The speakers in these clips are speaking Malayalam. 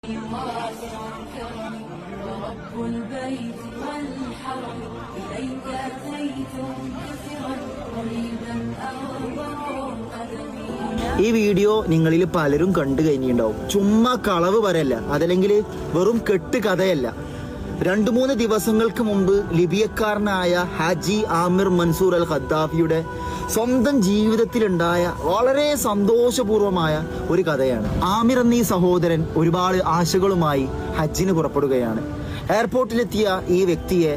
واسع الكرم ورب البيت والحرم إليك أتيت كثرا قريبا أرضه قدمي. ഈ വീഡിയോ നിങ്ങളിൽ പലരും കണ്ടു കഴിഞ്ഞിട്ടുണ്ടാവും. ചുമ്മാ കളവ് പറയല്ല, അതല്ലെങ്കിൽ വെറും കെട്ട് കഥയല്ല. 2-3 ദിവസങ്ങൾക്ക് മുമ്പ് ലിബിയക്കാരനായ ഹാജി ആമിർ മൻസൂർ അൽ ഖദ്ദാഫിയുടെ സ്വന്തം ജീവിതത്തിലുണ്ടായ വളരെ സന്തോഷപൂർവമായ ഒരു കഥയാണ്. ആമിർ എന്നീ സഹോദരൻ ഒരുപാട് ആശകളുമായി ഹജ്ജിന് പുറപ്പെടുകയാണ്. എയർപോർട്ടിലെത്തിയ ഈ വ്യക്തിയെ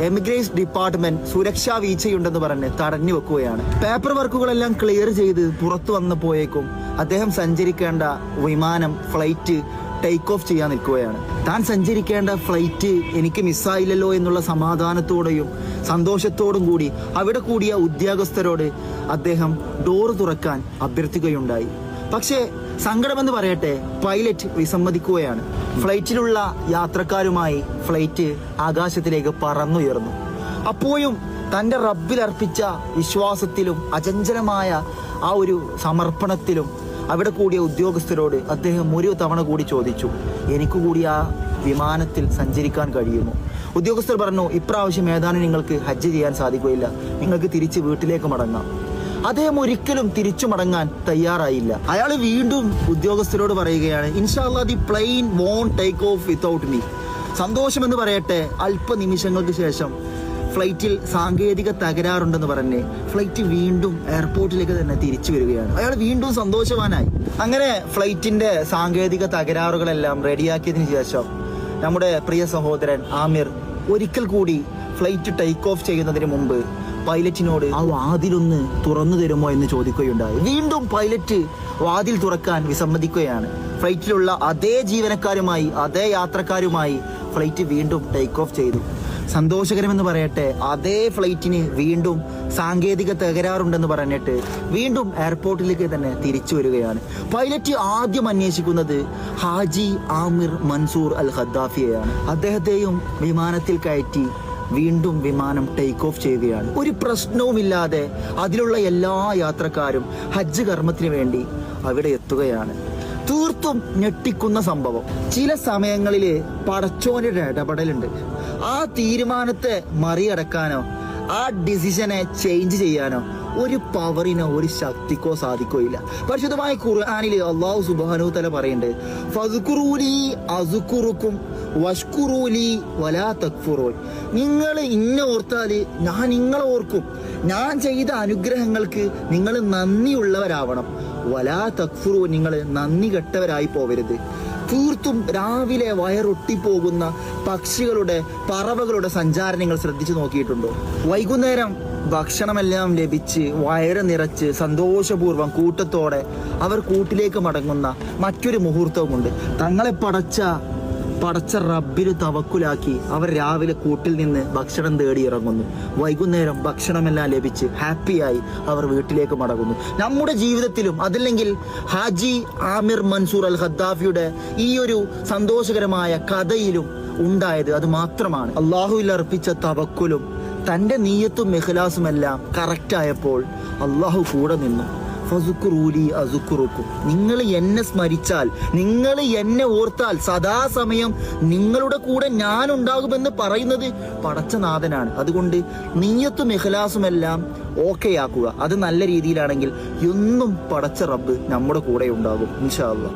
എമിഗ്രേഷൻ ഡിപ്പാർട്ട്മെന്റ് സുരക്ഷാ വീഴ്ചയുണ്ടെന്ന് പറഞ്ഞ് തടഞ്ഞു വെക്കുകയാണ്. പേപ്പർ വർക്കുകളെല്ലാം ക്ലിയർ ചെയ്ത് പുറത്തു വന്നപ്പോഴേക്കും അദ്ദേഹം സഞ്ചരിക്കേണ്ട വിമാനം ഫ്ലൈറ്റ് ടേക്ക് ഓഫ് ചെയ്യാൻ നിൽക്കുകയാണ്. താൻ സഞ്ചരിക്കേണ്ട ഫ്ലൈറ്റ് എനിക്ക് മിസ്സായില്ലല്ലോ എന്നുള്ള സമാധാനത്തോടെയും സന്തോഷത്തോടും കൂടി അവിടെ കൂടിയ ഉദ്യോഗസ്ഥരോട് അദ്ദേഹം ഡോർ തുറക്കാൻ അഭ്യർത്ഥിക്കുകയുണ്ടായി. പക്ഷേ സങ്കടമെന്ന് പറയട്ടെ, പൈലറ്റ് വിസമ്മതിക്കുകയാണ്. ഫ്ലൈറ്റിലുള്ള യാത്രക്കാരുമായി ഫ്ലൈറ്റ് ആകാശത്തിലേക്ക് പറന്നുയർന്നു. അപ്പോഴും തന്റെ റബ്ബിൽ അർപ്പിച്ച വിശ്വാസത്തിലും അചഞ്ചലമായ ആ ഒരു സമർപ്പണത്തിലും അവിടെ കൂടിയ ഉദ്യോഗസ്ഥരോട് അദ്ദേഹം ഒരു തവണ കൂടി ചോദിച്ചു, എനിക്ക് കൂടി ആ വിമാനത്തിൽ സഞ്ചരിക്കാൻ കഴിയുമോ? ഉദ്യോഗസ്ഥർ പറഞ്ഞു, ഇപ്രാവശ്യം ഏതാനും നിങ്ങൾക്ക് ഹജ്ജ് ചെയ്യാൻ സാധിക്കുകയില്ല, നിങ്ങൾക്ക് തിരിച്ച് വീട്ടിലേക്ക് മടങ്ങാം. അദ്ദേഹം ഒരിക്കലും തിരിച്ചു മടങ്ങാൻ തയ്യാറായില്ല. അയാൾ വീണ്ടും ഉദ്യോഗസ്ഥരോട് പറയുകയാണ്, ഇൻഷാ അല്ലാഹ് the plane won't take off without me. സന്തോഷമെന്ന് പറയട്ടെ, അല്പനിമിഷങ്ങൾക്ക് ശേഷം ഫ്ലൈറ്റിൽ സാങ്കേതിക തകരാറുണ്ടെന്ന് പറഞ്ഞ് ഫ്ലൈറ്റ് വീണ്ടും എയർപോർട്ടിലേക്ക് തന്നെ തിരിച്ചു വരികയാണ്. അയാൾ വീണ്ടും സന്തോഷവാനായി. അങ്ങനെ ഫ്ലൈറ്റിന്റെ സാങ്കേതിക തകരാറുകളെല്ലാം റെഡിയാക്കിയതിനു ശേഷം നമ്മുടെ പ്രിയ സഹോദരൻ ആമിർ ഒരിക്കൽ കൂടി ഫ്ലൈറ്റ് ടേക്ക് ഓഫ് ചെയ്യുന്നതിന് മുമ്പ് പൈലറ്റിനോട് ആ വാതിലൊന്ന് തുറന്നു തരുമോ എന്ന് ചോദിക്കുകയുണ്ടായി. വീണ്ടും പൈലറ്റ് വാതിൽ തുറക്കാൻ വിസമ്മതിക്കുകയാണ്. ഫ്ലൈറ്റിലുള്ള അതേ ജീവനക്കാരുമായി അതേ യാത്രക്കാരുമായി ഫ്ലൈറ്റ് വീണ്ടും ടേക്ക് ഓഫ് ചെയ്തു. സന്തോഷകരമെന്ന് പറയട്ടെ, അതേ ഫ്ലൈറ്റിന് വീണ്ടും സാങ്കേതിക തകരാറുണ്ടെന്ന് പറഞ്ഞിട്ട് വീണ്ടും എയർപോർട്ടിലേക്ക് തന്നെ തിരിച്ചു വരികയാണ്. പൈലറ്റ് ആദ്യം അന്വേഷിക്കുന്നത് ഹാജി ആമിർ മൻസൂർ അൽ ഖദ്ദാഫിയെയാണ്. അദ്ദേഹത്തെയും വിമാനത്തിൽ കയറ്റി വീണ്ടും വിമാനം ടേക്ക് ഓഫ് ചെയ്യുകയാണ്. ഒരു പ്രശ്നവുമില്ലാതെ അതിലുള്ള എല്ലാ യാത്രക്കാരും ഹജ്ജ് കർമ്മത്തിന് വേണ്ടി അവിടെ എത്തുകയാണ്. തീർത്തും ഞെട്ടിക്കുന്ന സംഭവം. ചില സമയങ്ങളിൽ പടച്ചോന്റെ ഇടപെടലുണ്ട്. ആ തീരുമാനത്തെ മറികടക്കാനോ ആ ഡിസിഷനെ ചേഞ്ച് ചെയ്യാനോ ഒരു പവറിനോ ഒരു ശക്തിക്കോ സാധിക്കുകയില്ല. പരിശുദ്ധമായ ഖുർആനിൽ അല്ലാഹു സുബ്ഹാനഹു തആല പറയുന്നുണ്ട്, ഫസ്കുറൂനി അസ്കുറുക്കും വഷ്കുറൂലി വലാ തക്ഫുറൂൻ. നിങ്ങൾ ഇന്നെ ഓർത്താൽ ഞാൻ നിങ്ങളെ ഓർക്കും. ഞാൻ ചെയ്ത അനുഗ്രഹങ്ങൾക്ക് നിങ്ങൾ നന്ദിയുള്ളവരാവണം. വലാ തക്ഫുറൂ, നിങ്ങൾ നന്ദി കെട്ടവരായി പോവരുത്. തീർത്തും രാവിലെ വയറൊട്ടിപ്പോകുന്ന പക്ഷികളുടെ പറവകളുടെ സഞ്ചാരം നിങ്ങൾ ശ്രദ്ധിച്ചു നോക്കിയിട്ടുണ്ടോ? വൈകുന്നേരം ഭക്ഷണമെല്ലാം ലഭിച്ച് വയറ് നിറച്ച് സന്തോഷപൂർവ്വം കൂട്ടത്തോടെ അവർ കൂട്ടിലേക്ക് മടങ്ങുന്ന മറ്റൊരു മുഹൂർത്തവുമുണ്ട്. തങ്ങളെ പടച്ച റബ്ബിന് തവക്കുലാക്കി അവർ രാവിലെ കൂട്ടിൽ നിന്ന് ഭക്ഷണം തേടി ഇറങ്ങുന്നു. വൈകുന്നേരം ഭക്ഷണമെല്ലാം ലഭിച്ച് ഹാപ്പിയായി അവർ വീട്ടിലേക്ക് മടങ്ങുന്നു. നമ്മുടെ ജീവിതത്തിലും അതല്ലെങ്കിൽ ഹാജി ആമിർ മൻസൂർ അൽ ഖദ്ദാഫിയുടെ ഈ ഒരു സന്തോഷകരമായ കഥയിലും ഉണ്ടായത് അത് മാത്രമാണ്. അള്ളാഹുവിൽ അർപ്പിച്ച തവക്കുലും തന്റെ നീയത്തും ഇഖ്ലാസുമെല്ലാം കറക്റ്റായപ്പോൾ അള്ളാഹു കൂടെ നിന്നു. ഫസുക്കുറൂലി അസുക്കുറുക്കും. നിങ്ങൾ എന്നെ സ്മരിച്ചാൽ, നിങ്ങൾ എന്നെ ഓർത്താൽ സദാസമയം നിങ്ങളുടെ കൂടെ ഞാൻ ഉണ്ടാകുമെന്ന് പറയുന്നത് പടച്ചനാഥനാണ്. അതുകൊണ്ട് നീയത്തും ഇഖ്ലാസുമെല്ലാം ഓക്കെ ആക്കുക. അത് നല്ല രീതിയിലാണെങ്കിൽ എന്നും പടച്ച റബ്ബ് നമ്മുടെ കൂടെ ഉണ്ടാകും ഇൻഷാ അല്ലാഹ്.